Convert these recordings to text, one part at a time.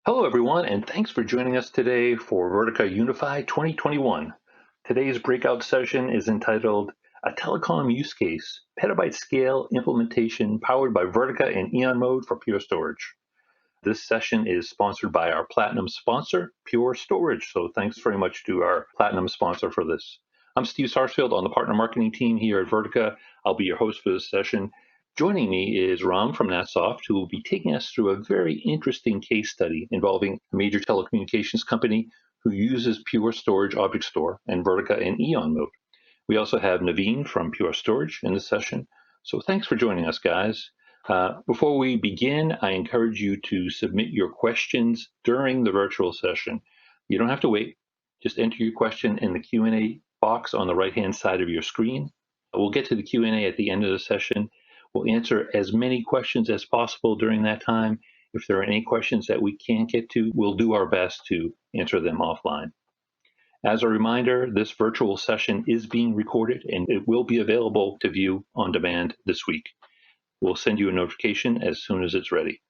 Hello, everyone, and thanks for joining us today for Verica Unify 2021. Today's breakout session is entitled A Telecom Use Case, Petabyte Scale Implementation Powered by Verica in Eon Mode for Pure Storage. This session is sponsored by our Platinum sponsor, Pure Storage, so thanks very much to our Platinum sponsor for this. I'm Steve Sarsfield on the partner marketing team here at Verica. I'll be your host for this session. Joining me is Ram from Natsoft, who will be taking us through a very interesting case study involving a major telecommunications company who uses Pure Storage Object Store and Verica in Eon mode. We also have Naveen from Pure Storage in this session. So thanks for joining us, guys. Before we begin, I encourage you to submit your questions during the virtual session. You don't have to wait. Just enter your question in the Q&A box on the right-hand side of your screen. We'll get to the Q&A at the end of the session. We'll answer as many questions as possible during that time. If there are any questions that we can't get to, we'll do our best to answer them offline. As a reminder, this virtual session is being recorded and it will be available to view on demand this week. We'll send you a notification as soon as it's ready.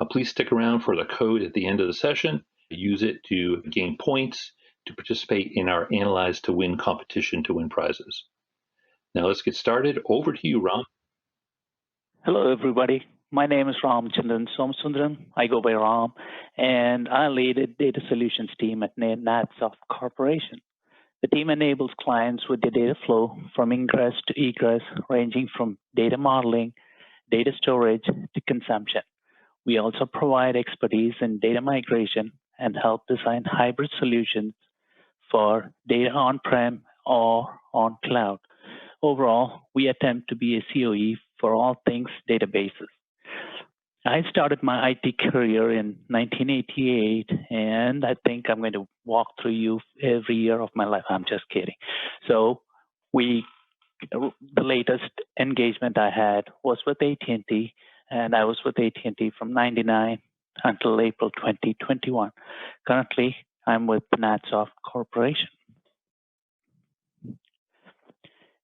Please stick around for the code at the end of the session. Use it to gain points to participate in our Analyze to Win competition to win prizes. Now let's get started. Over to you, Ram. Hello, everybody. My name is Ram Chandran Somsundaram. I go by Ram, and I lead a data solutions team at Natsoft Corporation. The team enables clients with the data flow from ingress to egress, ranging from data modeling, data storage to consumption. We also provide expertise in data migration and help design hybrid solutions for data on-prem or on cloud. Overall, we attempt to be a COE for all things databases. I started my IT career in 1988, and I think I'm going to walk through you every year of my life. I'm just kidding. So the latest engagement I had was with AT&T, and I was with AT&T from 99 until April 2021. Currently, I'm with Natsoft Corporation.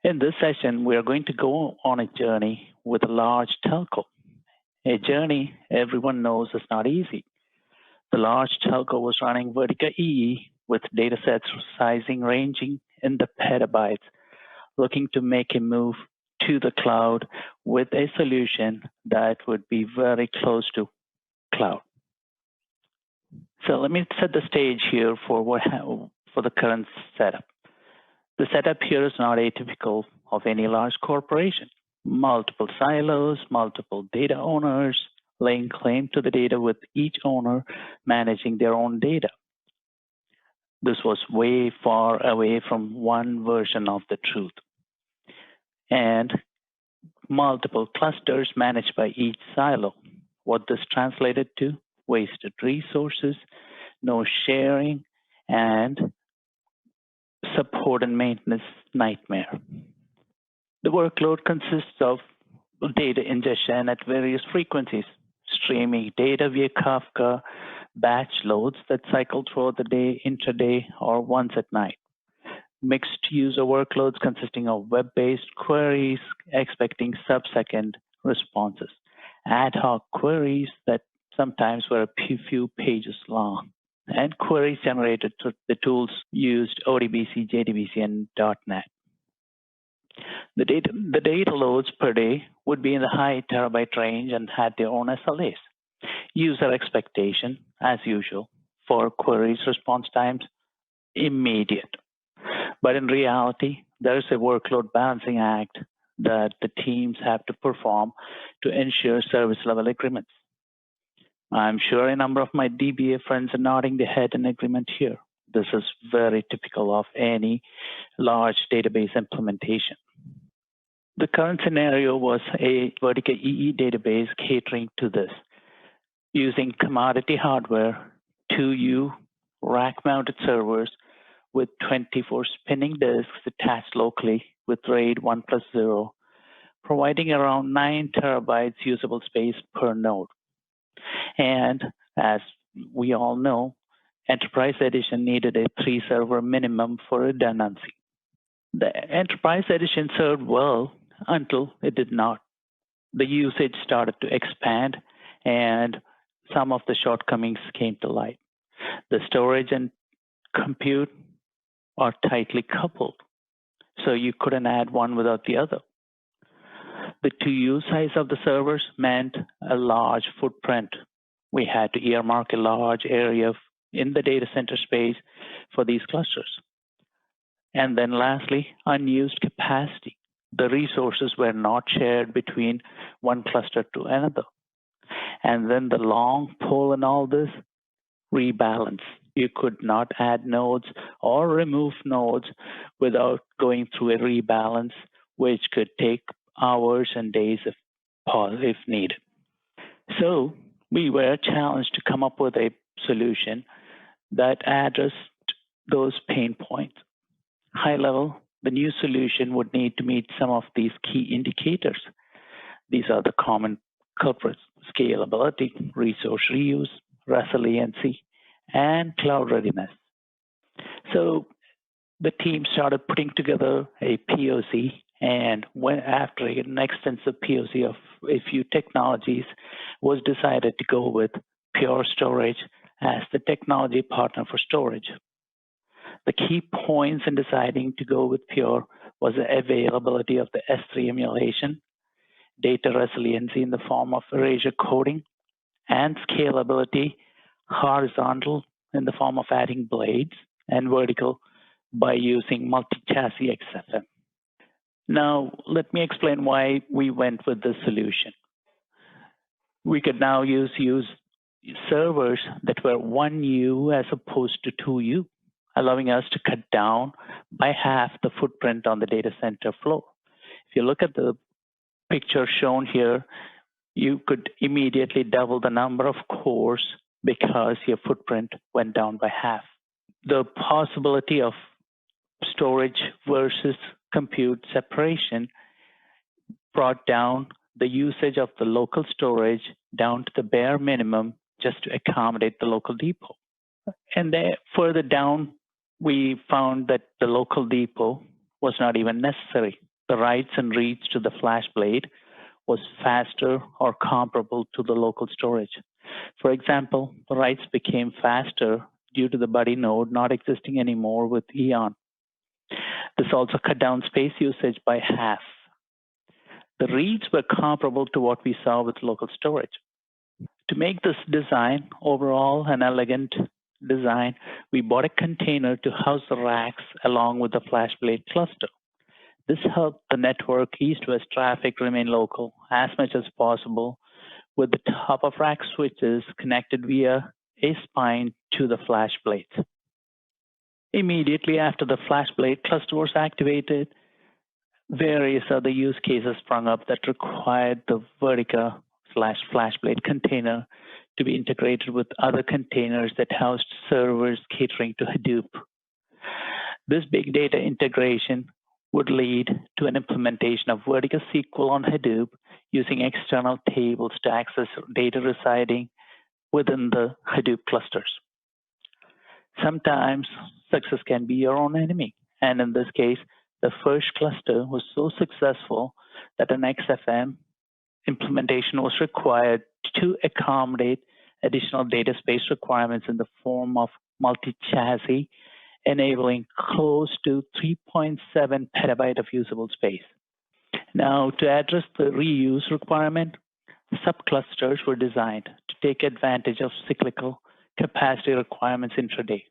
In this session, we are going to go on a journey with a large telco. A journey everyone knows is not easy. The large telco was running Verica EE with datasets sizing ranging in the petabytes, looking to make a move to the cloud with a solution that would be very close to cloud. So let me set the stage here for the current setup. The setup here is not atypical of any large corporation. Multiple silos, multiple data owners, laying claim to the data with each owner managing their own data. This was way far away from one version of the truth. And multiple clusters managed by each silo. What this translated to? Wasted resources, no sharing, and support and maintenance nightmare. The workload consists of data ingestion at various frequencies, streaming data via Kafka, batch loads that cycle throughout the day, intraday, or once at night. Mixed user workloads consisting of web-based queries expecting sub-second responses, ad hoc queries that sometimes were a few pages long, and queries generated through the tools used ODBC, JDBC, and .NET. The data loads per day would be in the high terabyte range and had their own SLAs. User expectation, as usual, for queries response times, immediate. But in reality, there is a workload balancing act that the teams have to perform to ensure service level agreements. I'm sure a number of my DBA friends are nodding their head in agreement here. This is very typical of any large database implementation. The current scenario was a Verica EE database catering to this, using commodity hardware, 2U rack-mounted servers with 24 spinning disks attached locally with RAID 1+0, providing around 9 terabytes usable space per node. And as we all know, Enterprise Edition needed a 3-server minimum for redundancy. The Enterprise Edition served well until it did not. The usage started to expand, and some of the shortcomings came to light. The storage and compute are tightly coupled, so you couldn't add one without the other. The to-use size of the servers meant a large footprint. We had to earmark a large area in the data center space for these clusters. And then lastly, unused capacity. The resources were not shared between one cluster to another. And then the long pole in all this, rebalance. You could not add nodes or remove nodes without going through a rebalance, which could take hours and days if needed. So we were challenged to come up with a solution that addressed those pain points. High level, the new solution would need to meet some of these key indicators. These are the common culprits: scalability, resource reuse, resiliency, and cloud readiness. So the team started putting together a POC, and after an extensive POC of a few technologies, was decided to go with Pure Storage as the technology partner for storage. The key points in deciding to go with Pure was the availability of the S3 emulation, data resiliency in the form of erasure coding, and scalability horizontal in the form of adding blades, and vertical by using multi-chassis XFM. Now, let me explain why we went with this solution. We could now use servers that were 1U as opposed to 2U, allowing us to cut down by half the footprint on the data center floor. If you look at the picture shown here, you could immediately double the number of cores because your footprint went down by half. The possibility of storage versus compute separation brought down the usage of the local storage down to the bare minimum just to accommodate the local depot. And then further down, we found that the local depot was not even necessary. The writes and reads to the FlashBlade was faster or comparable to the local storage. For example, the writes became faster due to the buddy node not existing anymore with Eon. This also cut down space usage by half. The reads were comparable to what we saw with local storage. To make this design overall an elegant design, we bought a container to house the racks along with the FlashBlade cluster. This helped the network east-west traffic remain local as much as possible, with the top of rack switches connected via a spine to the FlashBlades. Immediately after the FlashBlade cluster was activated, various other use cases sprung up that required the Verica/FlashBlade container to be integrated with other containers that housed servers catering to Hadoop. This big data integration would lead to an implementation of Verica SQL on Hadoop using external tables to access data residing within the Hadoop clusters. Sometimes success can be your own enemy, and in this case, the first cluster was so successful that an XFM implementation was required to accommodate additional data space requirements in the form of multi-chassis, enabling close to 3.7 petabyte of usable space. Now, to address the reuse requirement, subclusters were designed to take advantage of cyclical capacity requirements intraday.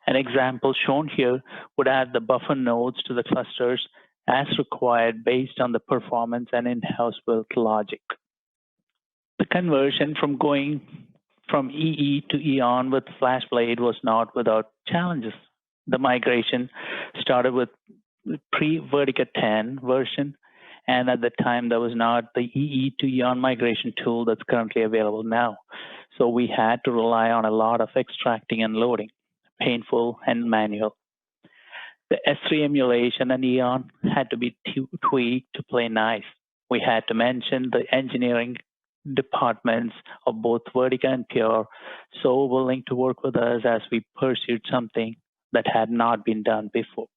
An example shown here would add the buffer nodes to the clusters as required based on the performance and in-house built logic. The conversion from going from EE to Eon with FlashBlade was not without challenges. The migration started with pre-Verica 10 version, and at the time there was not the EE to Eon migration tool that's currently available now. So we had to rely on a lot of extracting and loading, painful and manual. The S3 emulation and Eon had to be tweaked to play nice. We had to mention the engineering departments of both Verica and Pure so willing to work with us as we pursued something that had not been done before.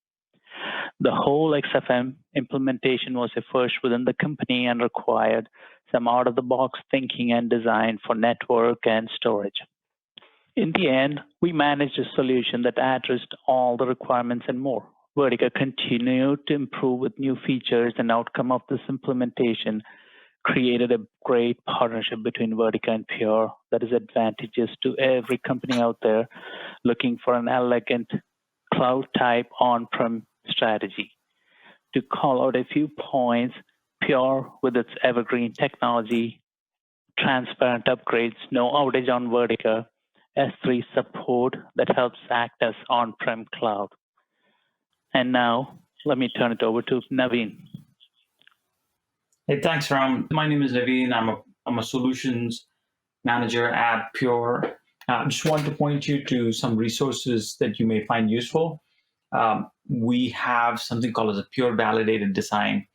The whole XFM implementation was a first within the company and required some out-of-the-box thinking and design for network and storage. In the end, we managed a solution that addressed all the requirements and more. Verica continued to improve with new features, and outcome of this implementation created a great partnership between Verica and Pure that is advantageous to every company out there looking for an elegant cloud type on-prem strategy. To call out a few points, Pure with its evergreen technology, transparent upgrades, no outage on Verica, S3 support that helps act as on-prem cloud. And now let me turn it over to Naveen. Hey, thanks, Ram. My name is Naveen. I'm a solutions manager at Pure. I just wanted to point you to some resources that you may find useful. We have something called as a Pure Validated Design.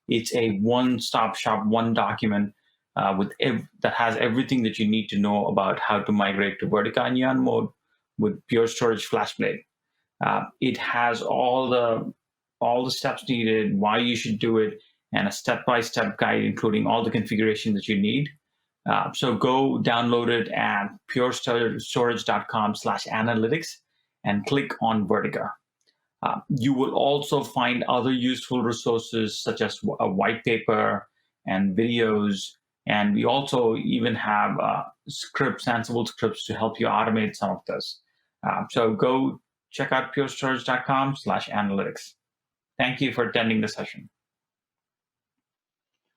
It's a one-stop shop, one document that has everything that you need to know about how to migrate to Verica and Eon mode with Pure Storage FlashBlade. It has all the steps needed, why you should do it, and a step-by-step guide, including all the configuration that you need. So go download it at purestorage.com/analytics and click on Verica. You will also find other useful resources such as a white paper and videos. And we also even have scripts, Ansible scripts to help you automate some of this. So go check out purestorage.com/analytics. Thank you for attending the session.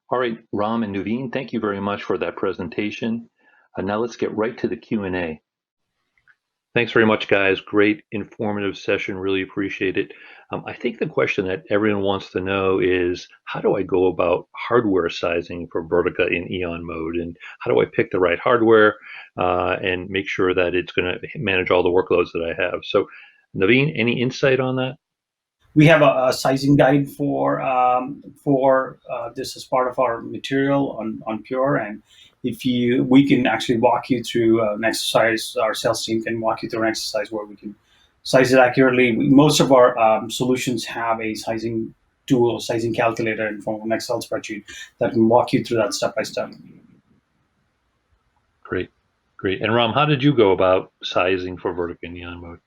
All right, Ram and Naveen, thank you very much for that presentation. Now let's get right to the Q&A. Thanks very much, guys. Great informative session. Really appreciate it. I think the question that everyone wants to know is, how do I go about hardware sizing for Verica in Eon mode? And how do I pick the right hardware and make sure that it's going to manage all the workloads that I have? So, Naveen, any insight on that? We have a sizing guide for this as part of our material on Pure, and we can actually walk you through an exercise. Our sales team can walk you through an exercise where we can size it accurately. Most of our solutions have a sizing tool, sizing calculator in form of an Excel spreadsheet that can walk you through that step by step. Great. And Ram, how did you go about sizing for Verica in Eon mode?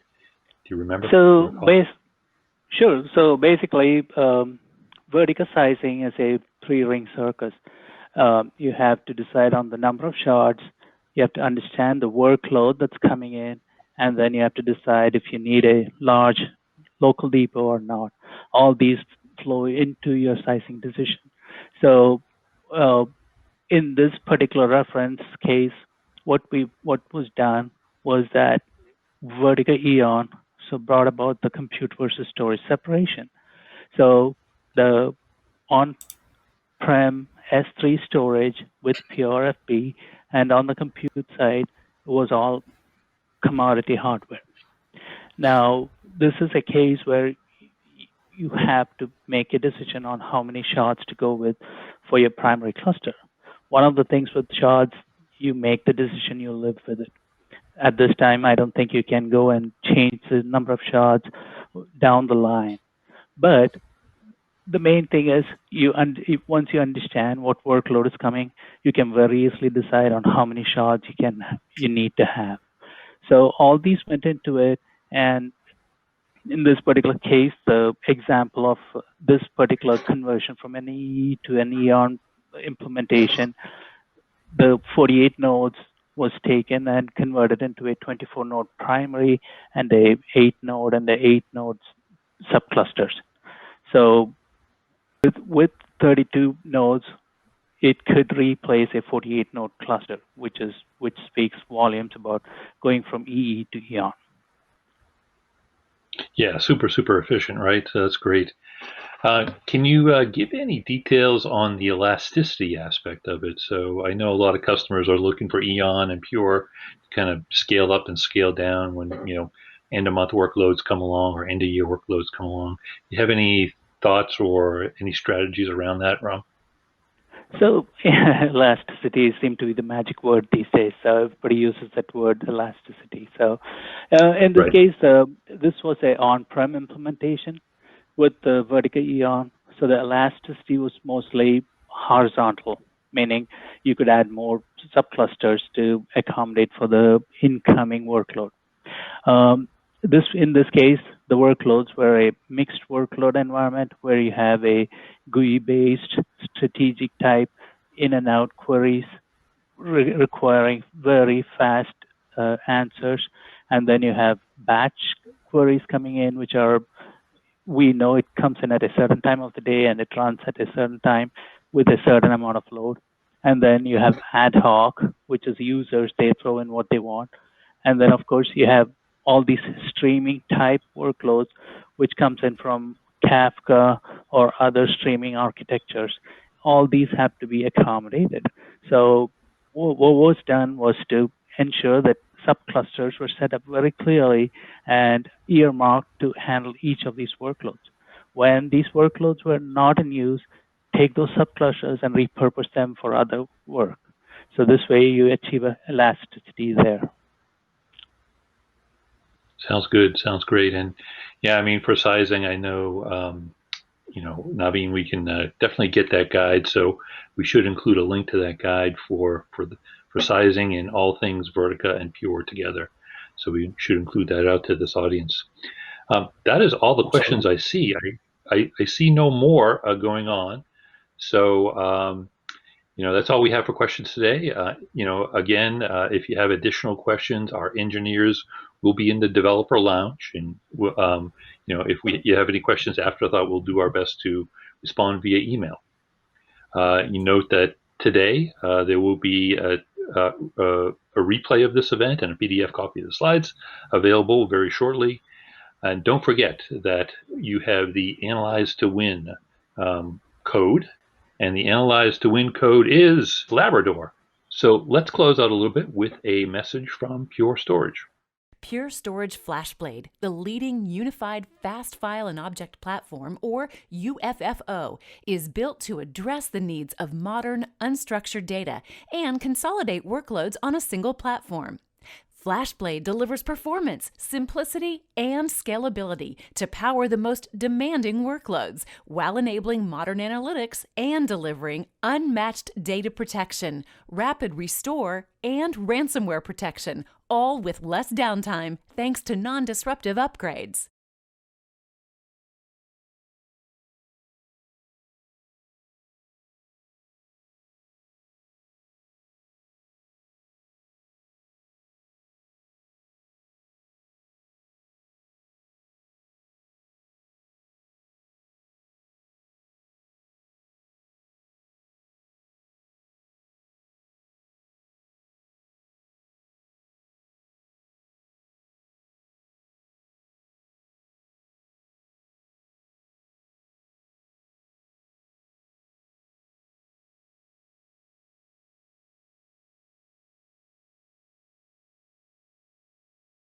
Do you remember? Sure. So basically, Verica sizing is a three-ring circus. You have to decide on the number of shards. You have to understand the workload that's coming in, and then you have to decide if you need a large local depot or not. All these flow into your sizing decision. So in this particular reference case, what was done was that Verica Eon brought about the compute versus storage separation. So the on-prem S3 storage with Pure FB, and on the compute side was all commodity hardware. Now, this is a case where you have to make a decision on how many shards to go with for your primary cluster. One of the things with shards, you make the decision, you live with it. At this time, I don't think you can go and change the number of shards down the line. But the main thing is, once you understand what workload is coming, you can very easily decide on how many shards you need to have. So all these went into it, and in this particular case, the example of this particular conversion from an EE to an Eon implementation, the 48 nodes was taken and converted into a 24-node primary and a 8-node and the 8-node subclusters. So with 32 nodes, it could replace a 48-node cluster, which speaks volumes about going from EE to Eon. Yeah, super efficient, right? So that's great. Can you give any details on the elasticity aspect of it? So I know a lot of customers are looking for Eon and Pure to kind of scale up and scale down when end of month workloads come along or end of year workloads come along. Do you have any thoughts or any strategies around that, Ram? So elasticity seems to be the magic word these days. So everybody uses that word, elasticity. So in this case, this was an on-prem implementation. with the Verica Eon, so the elasticity was mostly horizontal, meaning you could add more subclusters to accommodate for the incoming workload. In this case, the workloads were a mixed workload environment where you have a GUI-based strategic type in and out queries requiring very fast answers, and then you have batch queries coming in, which are, we know it comes in at a certain time of the day and it runs at a certain time with a certain amount of load. And then you have ad hoc, which is users, they throw in what they want. And then, of course, you have all these streaming type workloads, which comes in from Kafka or other streaming architectures. All these have to be accommodated. So what was done was to ensure that subclusters were set up very clearly and earmarked to handle each of these workloads. When these workloads were not in use, take those subclusters and repurpose them for other work. So this way you achieve elasticity there. Sounds good. Sounds great. And yeah, I mean, for sizing, I know, Naveen, we can definitely get that guide. So we should include a link to that guide for sizing and all things Verica and Pure together. So we should include that out to this audience. That is all the questions I see. I see no more going on. So, that's all we have for questions today. Again, if you have additional questions, our engineers will be in the developer lounge. And, if you have any questions afterthought, we'll do our best to respond via email. You note that today there will be a replay of this event and a PDF copy of the slides available very shortly. And don't forget that you have the Analyze to Win code, and the Analyze to Win code is Labrador. So let's close out a little bit with a message from Pure Storage. Pure Storage FlashBlade, the leading unified fast file and object platform, or UFFO, is built to address the needs of modern, unstructured data and consolidate workloads on a single platform. FlashBlade delivers performance, simplicity, and scalability to power the most demanding workloads while enabling modern analytics and delivering unmatched data protection, rapid restore, and ransomware protection, all with less downtime thanks to non-disruptive upgrades.